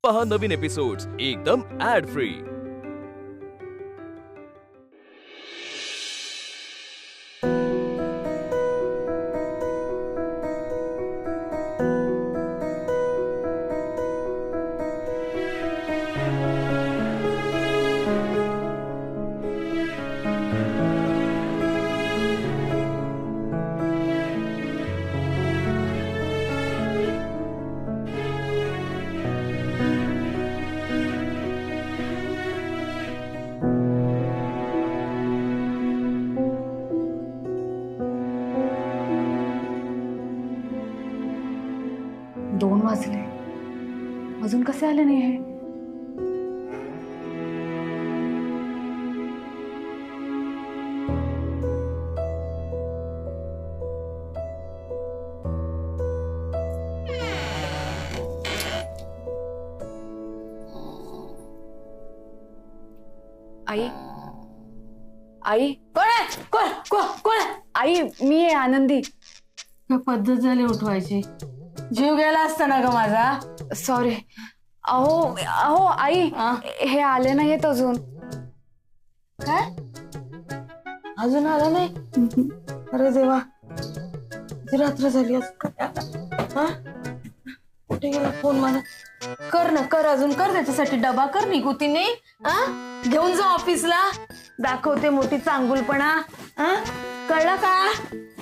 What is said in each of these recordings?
पहा नवीन एपिसोड्स एकदम add free. दोन वाजले, अजून कसे आले नाही हे? आई, आई, कोण आहे? कोण कोण कोण आहे? आई, मी आहे आनंदी. काय पद्धत झाली उठवायची? जीव गेला असता ना ग माझा. सॉरी. अहो अहो आई, हे आले नाहीत अजून. काय अजून आला नाही? अरे देवा, किती रात्र झाली आज. हा? कुठे गेला फोन माझा? कर ना, कर, अजून कर, त्याच्यासाठी डबा कर निघुती नाही. घेऊन जा ऑफिसला. दाखवते मोठी चांगुलपणा. कळलं का?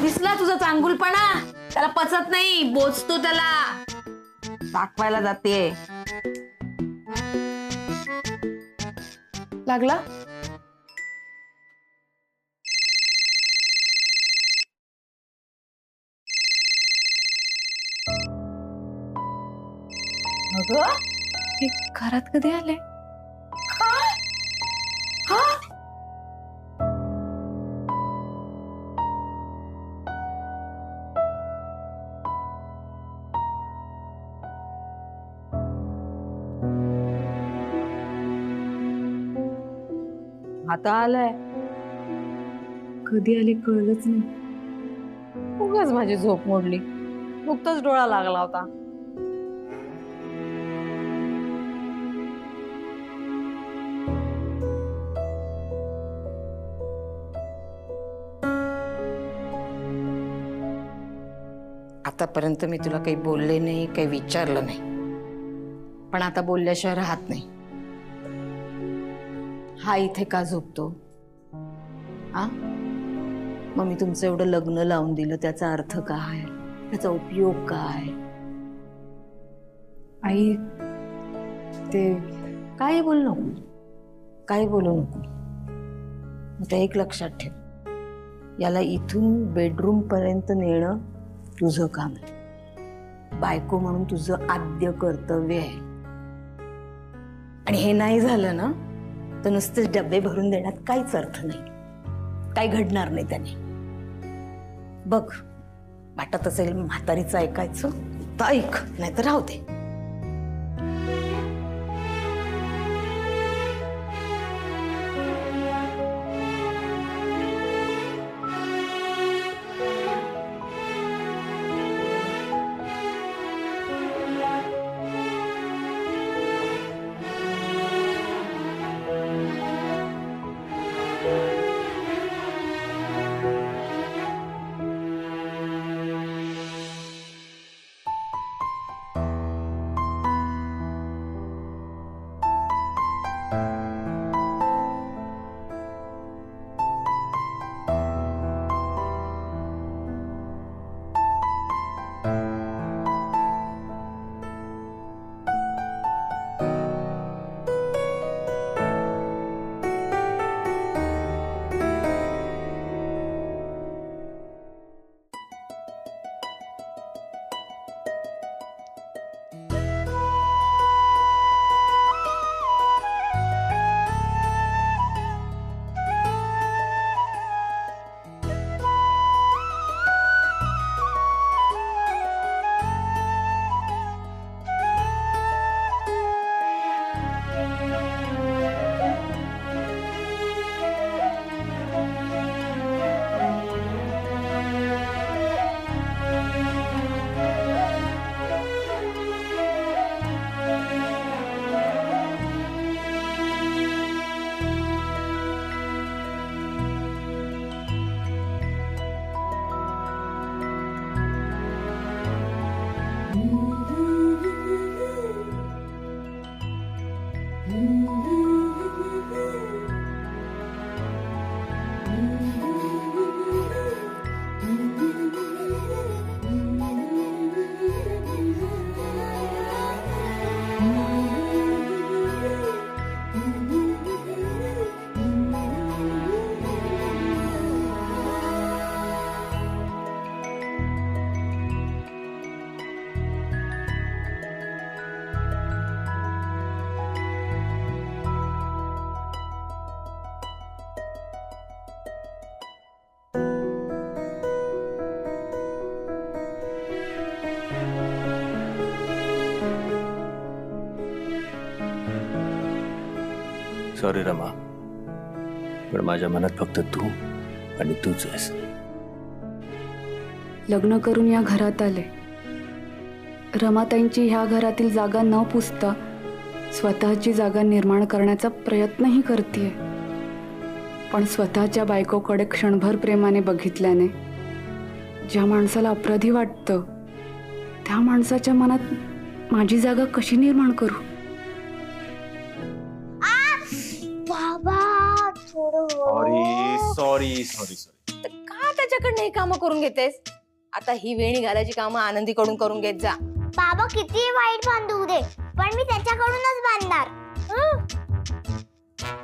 दिसला तुझा चांगुलपणा? त्याला पचत नाही, बोचतो त्याला. दाखवायला जाते. लागला? अगं, हे घरात कधी आले? आता आलाय. कधी आले कळलंच नाही. उगाच माझी झोप मोडली. नुकताच डोळा लागला होता. आतापर्यंत मी तुला काही बोलले नाही, काही विचारलं नाही, पण आता बोलल्याशिवाय राहत नाही. हा इथे का झोपतो? मग मी तुमचं एवढं लग्न लावून दिलं, त्याचा अर्थ काय? त्याचा उपयोग काय? आई, ते काही बोलू नको, काही बोलू नको. आता एक लक्षात ठेव, याला इथून बेडरूम पर्यंत नेणं तुझं काम आहे. बायको म्हणून तुझं आद्य कर्तव्य आहे. आणि हे नाही झालं ना, तर नुसते डबे भरून देण्यात काहीच अर्थ नाही. काही घडणार नाही त्याने. बघ, वाटत असेल म्हातारीचं ऐकायचं तर ऐक, नाही तर राहू दे. सॉरी रमा, पण माझ्या मनात फक्त तू आणि तूच आहेस. लग्न करून या घरात आले. रमाताईंची ह्या घरातील जागा न पुसता स्वतःची जागा निर्माण करण्याचा प्रयत्नही करतेय. पण स्वतःच्या बायकोकडे क्षणभर प्रेमाने बघितल्याने ज्या माणसाला अपराधी वाटतं त्या माणसाच्या मनात माझी जागा कशी निर्माण करू? बाबा सॉरी का त्याच्याकडनं ही कामं करून घेतेस? आता ही वेणी घालायची कामं आनंदीकडून करून घेत जा. बाबा किती वाईट बांधू दे, पण मी त्याच्याकडूनच बांधणार.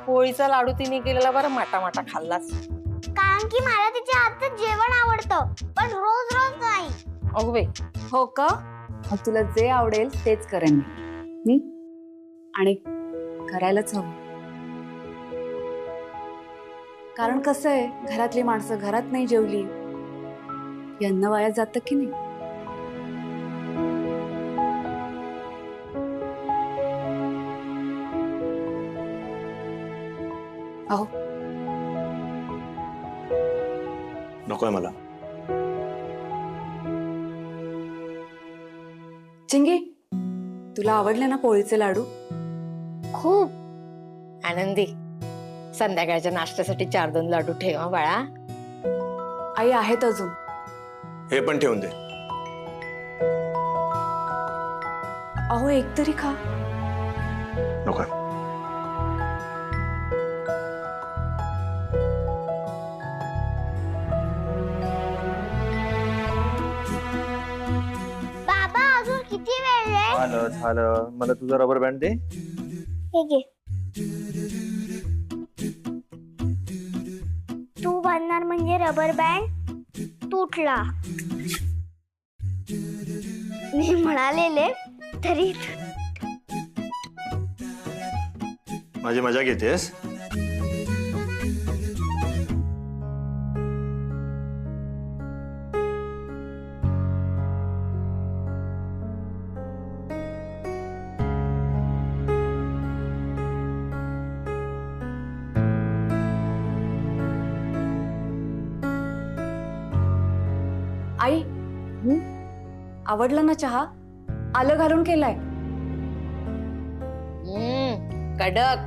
पोळीचा लाडू तिने केलेला बरं माटा माटा खाल्लास. कारण की मला तिच्या हातचं जेवण आवडतं, पण रोज रोज नाही. अगो बाई, हो का? मग तुला जे आवडेल तेच करेन मी. आणि करायलाच हवं. कारण कसं आहे, घरातली माणसं घरात नाही जेवली की अन्न वाया जातं की नाही? अहो नकोय मला. चिंगी, तुला आवडले ना पोळीचे लाडू? खूप. आनंदी, संध्याकाळच्या नाश्त्यासाठी 4-2 लाडू ठेवा बाळा. आई आहेत अजून. हे पण ठेवून दे. अहो एक तरी खा. नकोय. बाबा अजून किती वेळ आहे? झालं. मला तुझा रबर बँड दे. हे घे. तू बांधणार म्हणजे रबर बँड तुटला. मी म्हणालेले तरी माझी मजा घेतेस? आई, आवडला ना चहा? आलं घालून केलाय. कडक,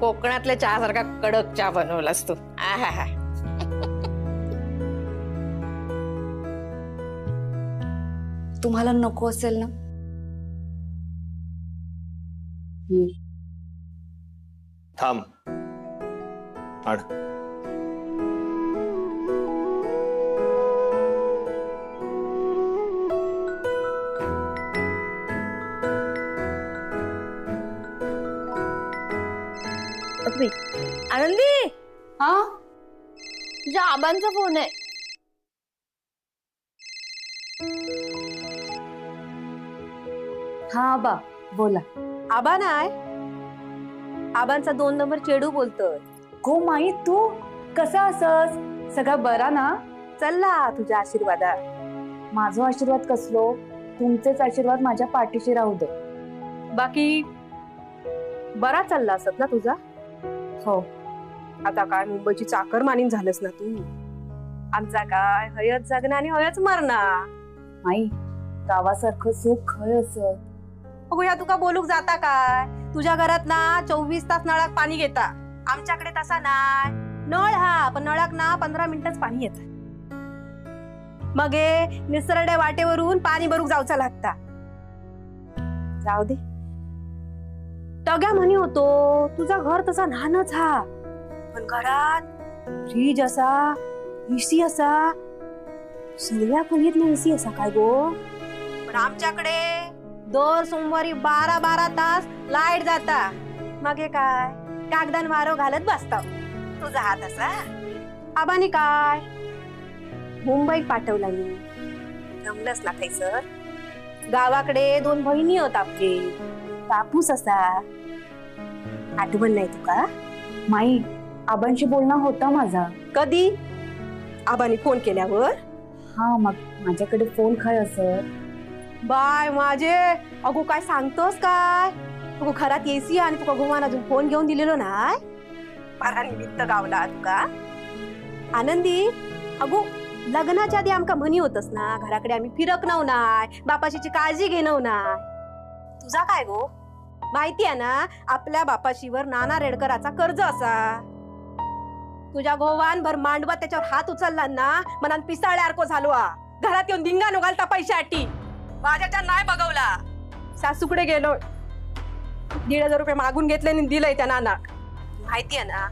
कोकणातल्या चहा सारखा कडक चहा बनवलास तू. आहा. तुम्हाला नको असेल ना? थांब. आड. आनंदी, हा तुझ्या आबांचा फोन आहे. हा बा, बोला. आबा नाही, आबांचा 2 नंबर चेडू बोलतोय. हो माई, तू कसा असस? सगळा बरा ना? चल्ला तुझ्या आशीर्वादा. माझा आशीर्वाद कसलो? तुमचेच आशीर्वाद माझ्या पाठीशी राहू दे. बाकी बरा चालला असत ना तुझा? हो. आता काय मुंबईची चाकर मानीन झालंस ना तू. आमचा काय हयच जगणं आणि हयच मरणं. माई, गावासारखं सुख खय असत. बघूया तुका बोलूक जाता काय? तुझ्या घरात ना 24 तास नळात पाणी घेता. आमच्याकडे तसा नाही. नळ हा, पण नळाक ना 15 मिनिटच पाणी येत. मग निसरड्या वाटेवरून पाणी भरूक जाऊचा लागता. जाऊ दे. टग्या म्हणी होतो तुझा घर तसा लहानच हा, पण घरात फ्रीज असा, एसी असा. सगळ्या खोलीतला एसी असा काय गो? पण आमच्याकडे दर सोमवारी 12 तास लाईट जाता. मग हे काय कागदान वारो घालत बसता. तुझा हात असा. आबानी काय मुंबईत पाठवला मी. जमलंच ना सर. गावाकडे 2 बहिणी होत आपली. कापूस असा. आठवण नाही तुका? माई, आबांशी बोलणं होता माझा. कधी? आबानी फोन केल्यावर? हा, मग माझ्याकडे फोन काय असत? बाय माझे. अगो काय सांगतोस काय? तुका घरात एसी आणि तुका घुमान अजून फोन घेऊन दिलेलो नाय बरा निमित्त गावला तुका आनंदी. अगो लग्नाच्या आधी आमका म्हणी होतस ना घराकडे आम्ही फिरकणव नाय बापाशीची काळजी घेणव नाय. तुझा काय गो माहिती आहे ना आपल्या बापाशीवर नाना रेडकराचा कर्ज असा. तुझ्या गोवान भर मांडवा त्याच्यावर हात उचलला ना मनात पिसाळ्यासारखो झालो. घरात येऊन धिंगा घालता पैशासाठी माझ्याच्या नाही बघवला. सासूकडे गेलो 1,500 रुपये मागून घेतले आणि दिलंय त्या नानाक. माहिती आहे ना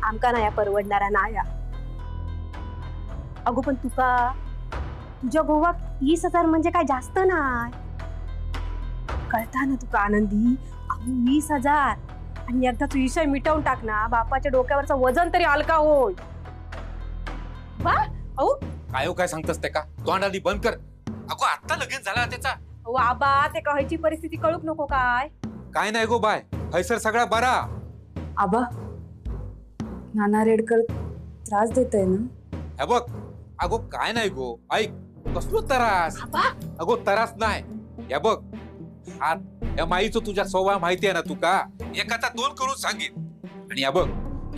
आमका नाही परवडणारा नाया. अगो पण तुझ्या गोवाक 20,000 म्हणजे काय जास्त नाही कळता ना तुका आनंदी. अगो 20,000 आणि एकदा तू विषय मिटवून टाक ना बापाच्या डोक्यावरचं वजन तरी हलका होय. वा अहो काय हो काय सांगतस ते का तोंड आधी बंद कर. अगो आता लगेच झाला त्याचा. आबा ते कहायची परिस्थिती कळूक नको काय. काय नाही गो बाय हैसर सगळा बरा. आबा नाना रेडकर त्रास देतय ना. हे बघ अगो काय नाही गो ऐक कसलो तरास. अगो तरास नाही. हे बघ या माईचं तुझ्या स्वभाव माहिती आहे ना तुका. एकाचा 2 करून सांगित आणि या बघ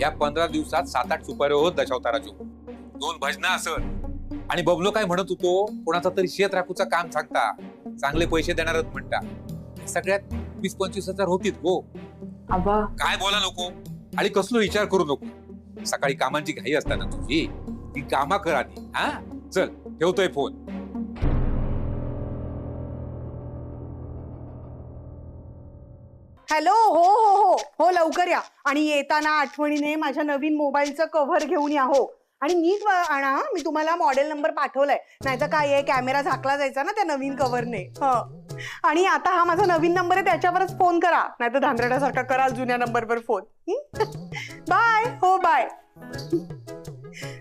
या 15 दिवसात 7-8 सुपारी होत दशावताराचो 2 भजना असत आणि बबलो काय म्हणत होतो कोणाचा तरी शेत राखूचं काम सांगता चांगले पैसे देणारच म्हणता. सगळ्यात 20-25 हजार होतीत गो. आबा काय बोला नको आणि कसलो विचार करू नको. सकाळी कामांची घाई असताना तुझी ती कामा कर आधी. हा चल ठेवतोय फोन. हॅलो. हो हो हो हो लवकर या आणि येताना आठवणीने माझ्या नवीन मोबाईलचं कव्हर घेऊन या. हो आणि नीट आणा. मी तुम्हाला मॉडेल नंबर पाठवलाय. नाहीतर काय आहे कॅमेरा झाकला जायचा ना त्या नवीन कव्हरने. आणि आता हा माझा नवीन नंबर आहे त्याच्यावरच फोन करा नाहीतर धांदरड्यासारखा कराल जुन्या नंबरवर फोन. बाय. हो बाय.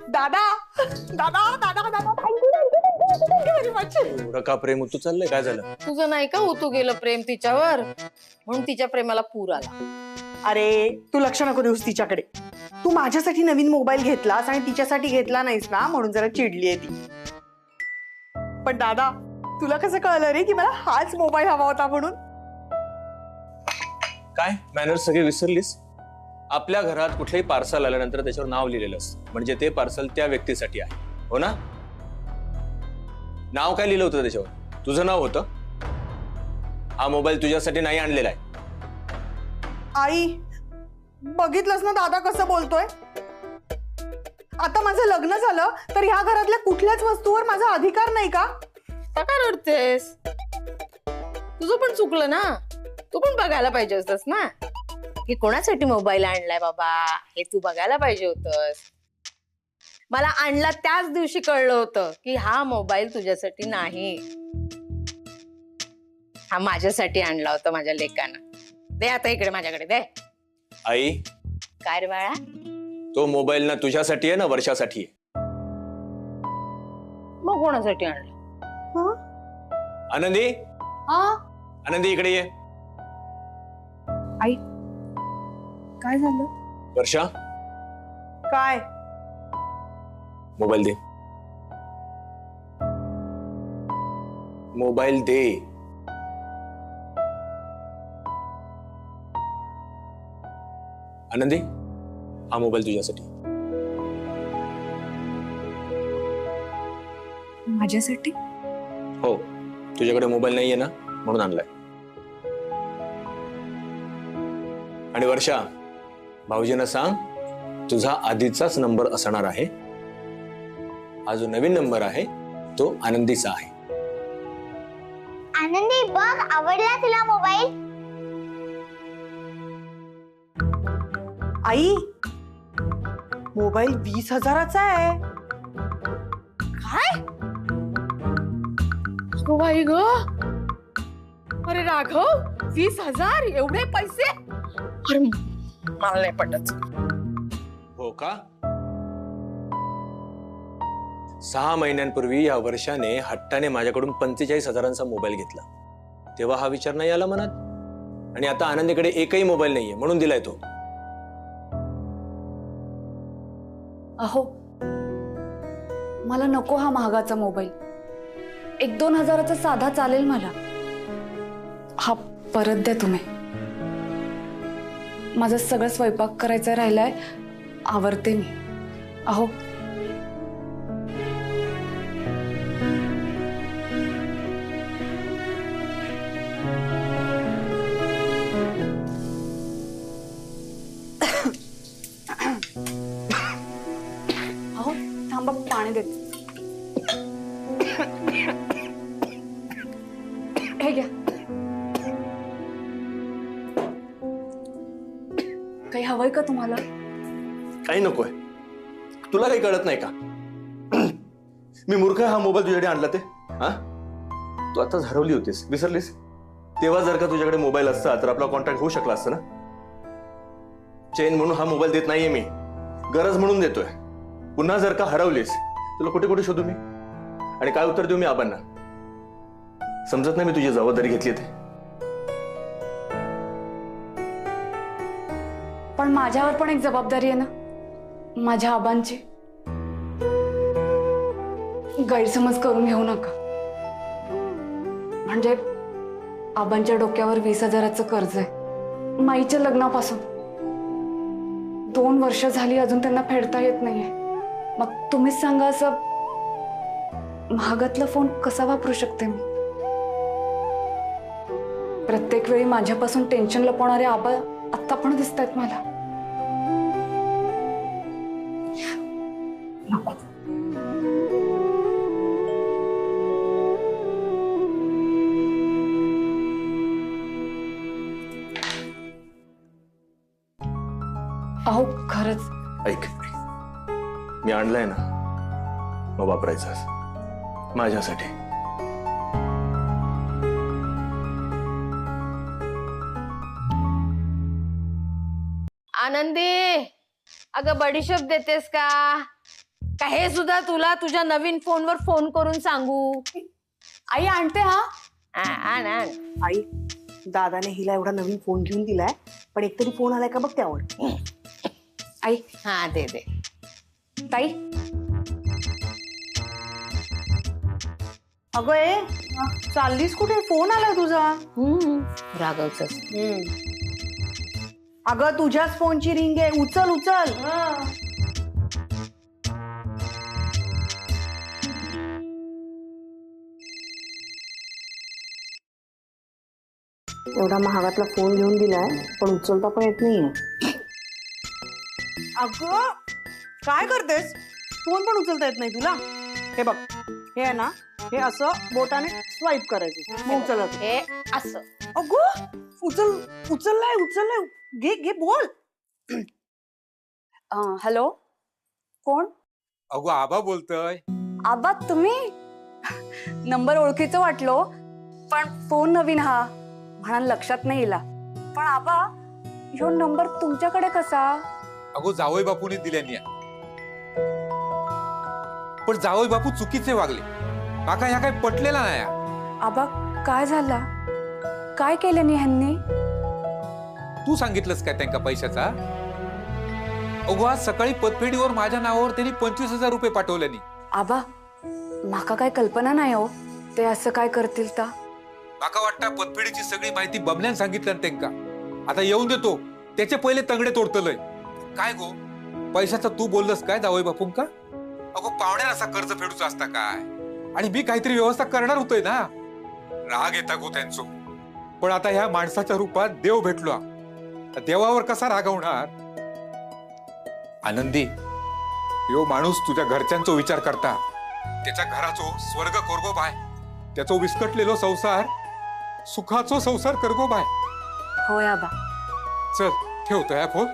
दादा दादा दादा दादा थँक्यू व्हेरी मच. का प्रेम तू चाललंय काय झालं. तुझं नाही का होतो गेलं प्रेम तिच्यावर म्हणून तिच्या प्रेमाला पूर आला. अरे तू लक्ष नको देऊस तिच्याकडे. तू माझ्यासाठी नवीन मोबाईल घेतलास आणि तिच्यासाठी घेतला नाहीस ना म्हणून जरा चिडली आहे ती. पण दादा तुला कसं कळलं रे की मला हाच मोबाईल हवा होता म्हणून. काय मॅनर्स सगळे विसरलीस. आपल्या घरात कुठलंही पार्सल आल्यानंतर त्याच्यावर नाव लिहिलेलं असतं म्हणजे ते पार्सल त्या व्यक्तीसाठी आहे. हो ना. नाव काय लिहिलं होतं त्याच्यावर तुझं नाव होतं. हा मोबाईल तुझ्यासाठी नाही आणलेला आहे. आई बघितलंस ना दादा कसं बोलतोय. आता माझं लग्न झालं तर ह्या घरातल्या कुठल्याच वस्तूवर माझा अधिकार नाही का. काय रडतेस. तुझं पण चुकलं ना. तू पण बघायला पाहिजे होतस ना की कोणासाठी मोबाईल आणलाय बाबा हे तू बघायला पाहिजे होतस. मला आणला त्याच दिवशी कळलं होतं की हा मोबाईल तुझ्यासाठी नाही हा माझ्यासाठी आणला होता माझ्या लेकानं. दे आता इकडे माझ्याकडे दे. आई काय रे बाळा. तो मोबाईल ना तुझ्यासाठी आहे ना वर्षासाठी आहे. मग कोणासाठी आणला. आनंदी हा आनंदी इकडे ये. आई काय झालं. वर्षा काय. मोबाईल दे. मोबाईल दे. आनंदी हा मोबाईल तुझ्यासाठी. माझ्यासाठी. हो तुझ्याकडे मोबाईल नाहीये ना म्हणून आणलाय. आणि वर्षा भाऊजींना सांग तुझा आधीचाच नंबर असणार आहे. हा जो नवीन नंबर आहे तो आनंदीचा आहे. आनंदी बघ आवडला तुला मोबाईल. आई मोबाईल 20,000चा आहे. काय बाई ग. अरे राघव 20,000 एवढे पैसे. अरे मला नाही पटत. हो का. 6 महिन्यांपूर्वी या वर्षाने हट्टाने माझ्याकडून 45,000चा मोबाईल घेतला. तेव्हा हा विचार नाही आला मनात आणि आता आनंदीकडे एकही मोबाईल नाहीये म्हणून दिलाय तो. अहो मला नको हा महागाचा मोबाईल. 1-2 हजाराचा साधा चालेल मला. हा परत द्या तुम्ही. माझा सगळं स्वयंपाक करायचा राहिलाय, आवरते मी. अहो अहो थांबा, पाणी देते. हे घ्या. काही हवंय का तुम्हाला? काही नकोय. तुला काही कळत नाही का? मी मूर्ख आहे हा मोबाईल तुझ्याकडे आणला ते? हा, तू आताच हरवली होतीस, विसरलीस? तेव्हा जर का तुझ्याकडे मोबाईल असता तर आपला कॉन्टॅक्ट होऊ शकला असता ना. चेन म्हणून हा मोबाईल देत नाहीये मी, गरज म्हणून देतोय. पुन्हा जर का हरवलीस तुला कुठे कुठे शोधू मी, आणि काय उत्तर देऊ मी आबांना? समजत नाही मी तुझी जबाबदारी घेतली ते. पण माझ्यावर पण एक जबाबदारी आहे ना, माझ्या आबांची. गैरसमज करून घेऊ नका. म्हणजे आबांच्या डोक्यावर 20,000चं कर्ज आहे माईच्या लग्नापासून. 2 वर्ष झाली अजून त्यांना फेडता येत नाहीये. मग तुम्हीच सांगा, असं महागातला फोन कसा वापरू शकते मी? प्रत्येक वेळी माझ्यापासून टेन्शन लपवणारे आबा आत्ता पण दिसत आहेत मला. नको. अहो खरंच. ऐक, मी आणलाय ना, मग वापरायचं माझ्यासाठी. आनंदी, अगं बडीशोप देतेस का? का हे सुद्धा तुला तुझ्या नवीन फोनवर फोन करून सांगू? आई आणते. हा आण आण. आई, दादाने हिला एवढा नवीन फोन घेऊन दिलाय, पण एकतरी फोन आलाय का बघ त्यावर. आई. हा दे दे. ताई. अगं ए, चाललीस कुठे? फोन आलाय तुझा. राघवच. अगं तुझ्याच फोनची रिंग आहे, उचल उचल. एवढा महागातला फोन घेऊन दिलाय पण उचलता पण येत नाहीये. अगं काय करतेस? फोन पण उचलता येत नाही तुला? हे बघ, हे आहे ना, हे असं बोटाने स्वाईप करायचं, मग उचलत. हे असं. अगं उचललाय. घे घे, बोल. हॅलो, कोण? अगो आबा बोलतोय. आबा तुम्ही? नंबर ओळखीचं वाटलो, पण फोन नवीन हा म्हणून लक्षात नाही येला. पण आबा, ह्यो नंबर तुमच्याकडे कसा? अगो जावई बापूने दिल्यानी. पण जावई बापू चुकीचे वागले. काका ह्या काय पटलेला नाही. आबा काय झाला? काय केलं नी ह्यांनी? तू सांगितलंस काय त्यांना पैशाचा? अगो आज सकाळी पतफेडीवर माझ्या नावावर त्यांनी 25,000 रुपये पाठवल्यानी. आबा माका काय कल्पना नाही हो, ते असं काय करतील ता. माका वाटतं पतफेडीची सगळी माहिती बबल्यान सांगितलं त्यांका. आता येऊन देतो, त्याचे पहिले तंगडे तोडतलय. काय गो, पैशाचा तू बोललस काय जावई बापूंका? अगो पाहुण्याला असा कर्ज फेडूचा असता काय? आणि मी काहीतरी व्यवस्था करणार होतोय ना. राग येता गो त्यांचो. पण आता ह्या माणसाच्या रूपात देव भेटलो, देवावर कसा रागवणार? आनंदी, यो माणूस तुझ्या घरच्यांचा विचार करता. त्याच्या घराचो स्वर्ग करगो बाय, त्याचो विस्कटलेलो संसार सुखाचो संसार करगो बाय. होय आबा. चल ठेवतो ह्या फोन.